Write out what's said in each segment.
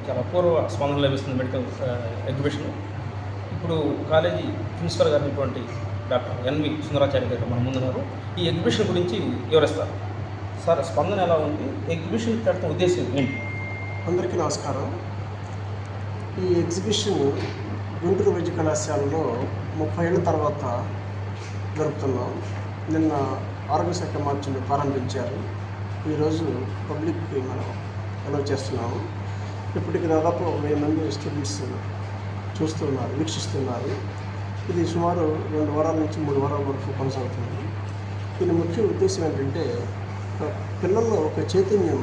చాలా అపూర్వ స్పందన లభిస్తుంది మెడికల్ ఎగ్జిబిషన్. ఇప్పుడు college principal గారినటువంటి doctor N V Sundaracharya గారు మన ముందున్నారు. ఈ ఎగ్జిబిషన్ గురించి వివరిస్తారు. సార్, స్పందన ఎలా ఉంది? ఎగ్జిబిషన్ పెట్టడం ఉద్దేశం ఏంటి? అందరికీ నమస్కారం. ఈ ఎగ్జిబిషన్ గుంటూరు వైద్య కళాశాలలో 30 ఏళ్ళ తర్వాత జరుపుతున్నాం. నిన్న ఆరోగ్య శాఖ మార్చిని ప్రారంభించారు. ఈరోజు పబ్లిక్కి మనం అలౌ చేస్తున్నాము. ఇప్పటికి దాదాపు 1000 మంది స్టూడెంట్స్ చూస్తున్నారు, వీక్షిస్తున్నారు. ఇది సుమారు 2 వారాల నుంచి 3 వారాల వరకు కొనసాగుతుంది. దీని ముఖ్య ఉద్దేశం ఏంటంటే పిల్లల్లో ఒక చైతన్యం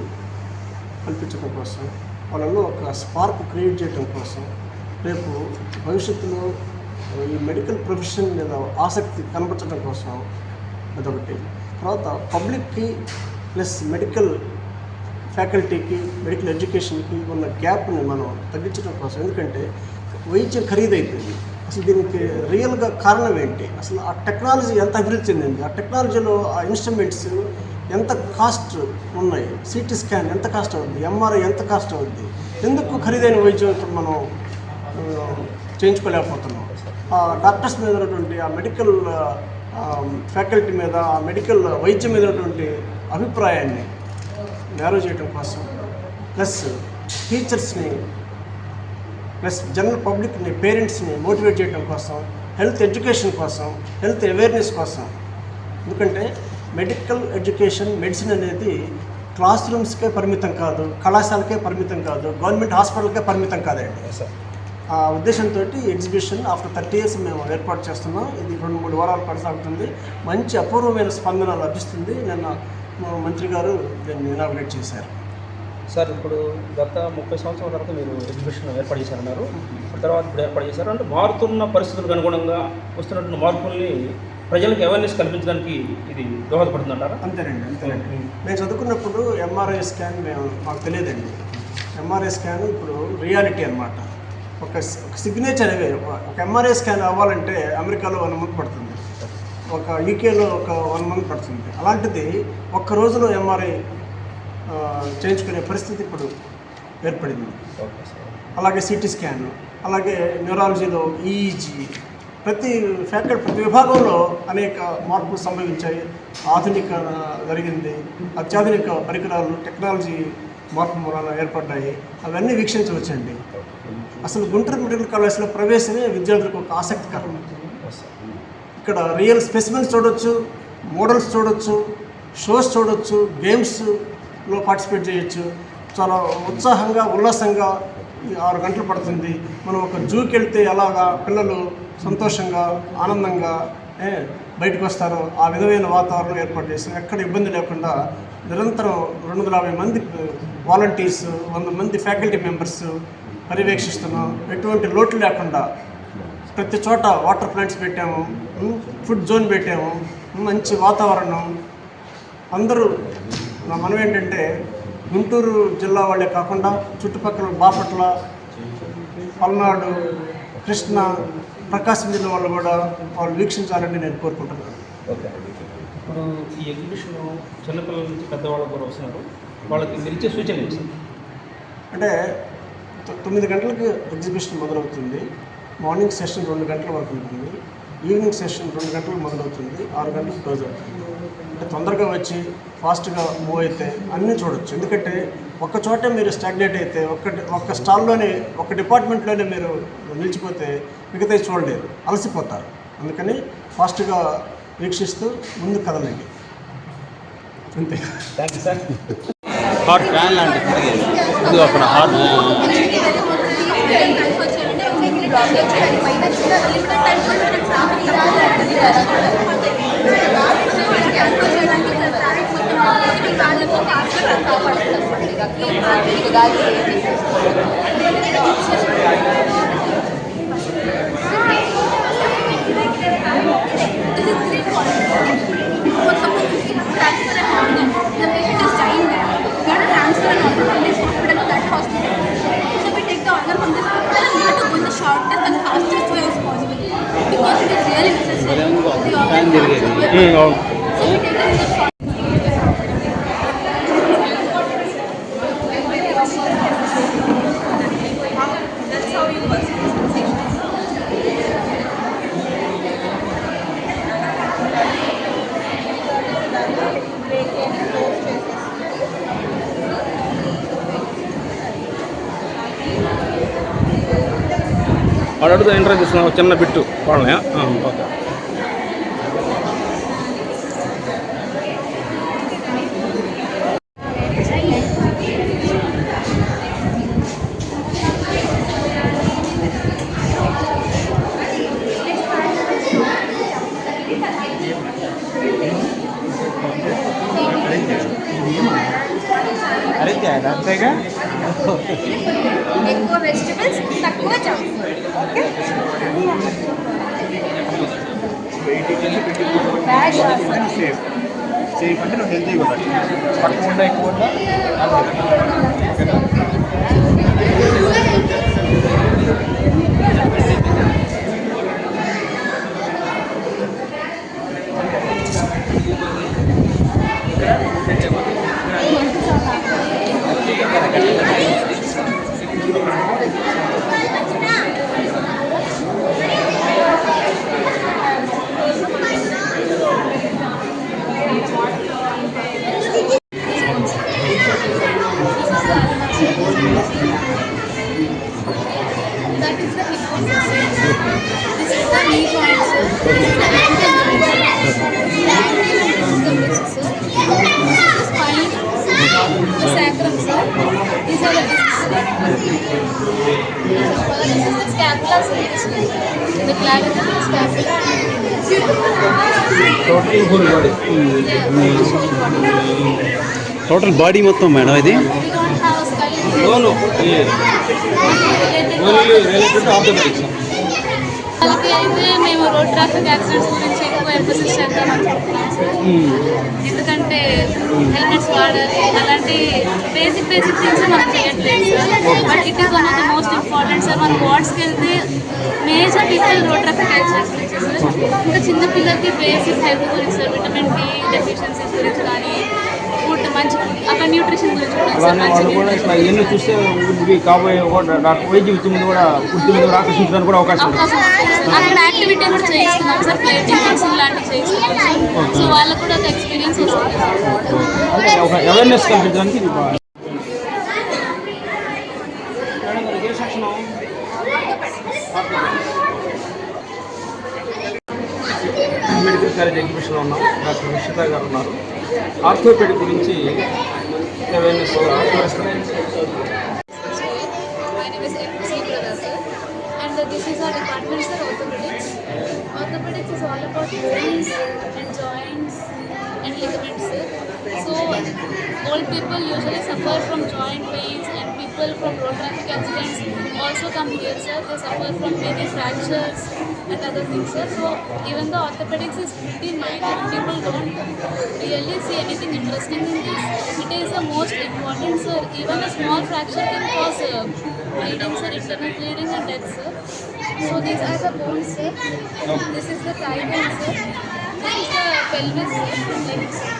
కల్పించడం కోసం, వాళ్ళలో ఒక స్పార్క్ క్రియేట్ చేయడం కోసం, రేపు భవిష్యత్తులో ఈ మెడికల్ ప్రొఫెషన్ మీద ఆసక్తి కనపరచడం కోసం అదొకటి. తర్వాత పబ్లిక్కి ప్లస్ మెడికల్ ఫ్యాకల్టీకి, మెడికల్ ఎడ్యుకేషన్కి ఉన్న గ్యాప్ని మనం తగ్గించడం కోసం. ఎందుకంటే వైద్యం ఖరీదైపోయింది. అసలు దీనికి రియల్గా కారణం ఏంటి? అసలు ఆ టెక్నాలజీ ఎంత అభివృద్ధి చెందింది, ఆ టెక్నాలజీలో ఆ ఇన్స్ట్రుమెంట్స్ ఎంత కాస్ట్ ఉన్నాయి, సిటీ స్కాన్ ఎంత కాస్ట్ అవుద్ది, ఎంఆర్ఐ ఎంత కాస్ట్ అవుద్ది, ఎందుకు ఖరీదైన వైద్యం మనం చేయించుకోలేకపోతున్నాం? ఆ డాక్టర్స్ మీద ఉన్నటువంటి ఆ మెడికల్ ఫ్యాకల్టీ మీద, ఆ మెడికల్ వైద్యం మీద ఉన్నటువంటి అభిప్రాయాన్ని నేరో చేయడం కోసం, ప్లస్ టీచర్స్ని, ప్లస్ జనరల్ పబ్లిక్ని, పేరెంట్స్ని మోటివేట్ చేయడం కోసం, హెల్త్ ఎడ్యుకేషన్ కోసం, హెల్త్ అవేర్నెస్ కోసం. ఎందుకంటే మెడికల్ ఎడ్యుకేషన్, మెడిసిన్ అనేది క్లాస్ రూమ్స్కే పరిమితం కాదు, కళాశాలకే పరిమితం కాదు, గవర్నమెంట్ హాస్పిటల్కే పరిమితం కాదండి. ఆ ఉద్దేశంతో ఎగ్జిబిషన్ ఆఫ్టర్ 30 years మేము ఏర్పాటు చేస్తున్నాం. ఇది 2-3 వారాలు కొనసాగుతుంది. మంచి అపూర్వమైన స్పందన లభిస్తుంది. నిన్న మంత్రి గారు దీన్ని ఇనాగ్రేట్ చేశారు. సార్, ఇప్పుడు గత 30 సంవత్సరాల తర్వాత మీరు ఎగ్జిబిషన్ ఏర్పాటు చేశారన్నారు. తర్వాత ఇప్పుడు ఏర్పాటు చేశారు అంటే మారుతున్న పరిస్థితులకు అనుగుణంగా వస్తున్నటువంటి మార్పుల్ని ప్రజలకు అవేర్నెస్ కల్పించడానికి ఇది దోహదపడుతుందంటారా? అంతేనండి. నేను చదువుకున్నప్పుడు ఎంఆర్ఐ స్కాన్ మాకు తెలియదండి. ఎంఆర్ఐ స్కాన్ ఇప్పుడు రియాలిటీ అన్నమాట. ఒక సిగ్నేచర్ అవే. ఒక ఎంఆర్ఐ స్కాన్ అవ్వాలంటే అమెరికాలో 1 month పడుతుంది, ఒక యూకేలో ఒక 1 month పడుతుంది. అలాంటిది ఒక్క రోజులో ఎంఆర్ఐ చేయించుకునే పరిస్థితి ఇప్పుడు ఏర్పడింది. అలాగే సిటీ స్కాన్, అలాగే న్యూరాలజీలో ఈఈజీ, ప్రతి విభాగంలో అనేక మార్పులు సంభవించాయి. ఆధునిక జరిగింది, అత్యాధునిక పరికరాలు, టెక్నాలజీ మార్పు మూలాన ఏర్పడ్డాయి. అవన్నీ వీక్షించవచ్చండి. అసలు గుంటూరు మెడికల్ కాలేజ్లో ప్రవేశమే విద్యార్థులకు ఒక ఆసక్తికరం. ఇక్కడ రియల్ స్పెసిమెన్స్ చూడొచ్చు, మోడల్స్ చూడొచ్చు, షోస్ చూడొచ్చు, గేమ్స్లో పార్టిసిపేట్ చేయొచ్చు. చాలా ఉత్సాహంగా, ఉల్లాసంగా 6 గంటలు పడుతుంది. మనం ఒక జూకి వెళ్తే ఎలాగా పిల్లలు సంతోషంగా, ఆనందంగా బయటకు వస్తారో ఆ విధమైన వాతావరణం ఏర్పాటు చేస్తాం. ఎక్కడ ఇబ్బంది లేకుండా నిరంతరం 250 మంది వాలంటీర్స్, 100 మంది ఫ్యాకల్టీ మెంబర్స్ పర్యవేక్షిస్తున్నాం. ఎటువంటి లోటు లేకుండా ప్రతి చోట వాటర్ ప్లాంట్స్ పెట్టాము, ఫుడ్ జోన్ పెట్టాము, మంచి వాతావరణం. అందరూ మనం ఏంటంటే గుంటూరు జిల్లా వాళ్ళే కాకుండా చుట్టుపక్కల బాపట్ల, పల్నాడు, కృష్ణా, ప్రకాశం జిల్లా వాళ్ళు కూడా వాళ్ళు వీక్షించాలని నేను కోరుకుంటున్నాను. ఓకే. ఇప్పుడు ఈ ఎగ్జిబిషన్ చిన్నపిల్లల నుంచి పెద్దవాళ్ళు కూడా వస్తున్నారు. వాళ్ళకి మీరు ఇచ్చే సూచన ఏంటి? అంటే 9 గంటలకు ఎగ్జిబిషన్ మొదలవుతుంది. మార్నింగ్ సెషన్ 2 గంటల వరకు ఉంటుంది. ఈవినింగ్ సెషన్ 2 గంటలకు మొదలవుతుంది, 6 గంటలకు క్లోజ్ అవుతుంది. అంటే తొందరగా వచ్చి ఫాస్ట్గా మూవ్ అయితే అన్నీ చూడొచ్చు. ఎందుకంటే ఒక్క చోటే మీరు స్టాగ్నేట్ అయితే, ఒక్క స్టాల్లోనే, ఒక డిపార్ట్మెంట్లోనే మీరు నిలిచిపోతే మిగతా చూడలేరు, అలసిపోతారు. అందుకని ఫాస్ట్గా వీక్షిస్తూ ముందు కదలండి. అంతే. Thank you sir. Hot fan లాంటిది ఇది అక్కడ హాట్ ఫ్యాన్ తిరిగేది. అవును. వాడు అడుగుతా ఇంటర్వ్యూ తీసుకున్నాం చిన్న బిట్టు వాళ్ళని. ఓకే. అంతేగా ఎక్కువ వెజిటబుల్స్ తక్కువ జంక్ ఫుడ్. సేఫ్ అంటే నువ్వు హెల్తీ కూడా తక్కువ ఉందా ఎక్కువ ఉందా That is the hypothesis. This is the knee joint, sir. This is the ankle joint, sir. This is the wrist, sir. This is the spine, the sacrum, sir. These are the discs, sir. This is the scapula, sir. The clavicle, the scapula. Total full body. Total body మొత్తం madam ఇది We don't have a skull. లోను Related to only related orthopaedics. వాళ్ళకి అయితే మేము road traffic accidents గురించి ఎక్కువ emphasis చేద్దాం అనుకుంటున్నాం సార్. ఎందుకంటే హెల్మెట్స్ వాడాలి అలాంటి బేసిక్ థింగ్స్ మనం చేయట్లేదు sir. But it is one of the most important sir. మనం వార్డ్స్కి వెళ్తే major people road traffic accidents గురించి సార్. ఇంకా చిన్న పిల్లలకి బేసిక్ హెల్త్ గురించి సార్, విటమిన్ డి డెఫిషియన్సీస్ గురించి కానీ, ఫుడ్ మంచి అక్కడ న్యూట్రిషన్ గురించి కూడా సార్. అలానే వాళ్ళు కూడా ఇట్లా ఎన్ని చూస్తే ఇవి కాబోయే డాక్టర్ వైద్య వృత్తి మీద కూడా వృత్తి మీద కూడా ఆకర్షించడానికి కూడా అవకాశం ఉంది. అక్కడ యాక్టివిటీ కూడా చేయిస్తున్నాం సార్, ప్లేటింగ్ మిక్సింగ్ లాంటివి చేయిస్తున్నాం సార్. సో వాళ్ళకు కూడా ఒక ఎక్స్పీరియన్స్ వస్తుంది సార్. అంటే ఒక అవేర్నెస్ కల్పించడానికి ఇది బాగా. మెడికల్ కాలేజ్ ఎగ్జిబిషన్లో ఉన్నాం. డాక్టర్ నిషిత గారు ఉన్నారు. ఆర్థోపెడిక్ గురించి awareness My name is MC Prada sir, and this is our department sir, orthopedics. Orthopedics is all about bones and joints and ligaments sir. So old people usually suffer from joint pains, and people from road traffic accidents also come here sir. They suffer from many fractures and other things sir. So even though orthopedics is pretty minor, people don't really see anything interesting in this. It is the most important sir. Even a small fracture can cause bleeding sir, internal bleeding and death sir. So these are the bones sir. This is the thigh bone sir. This is the pelvis sir, and legs sir.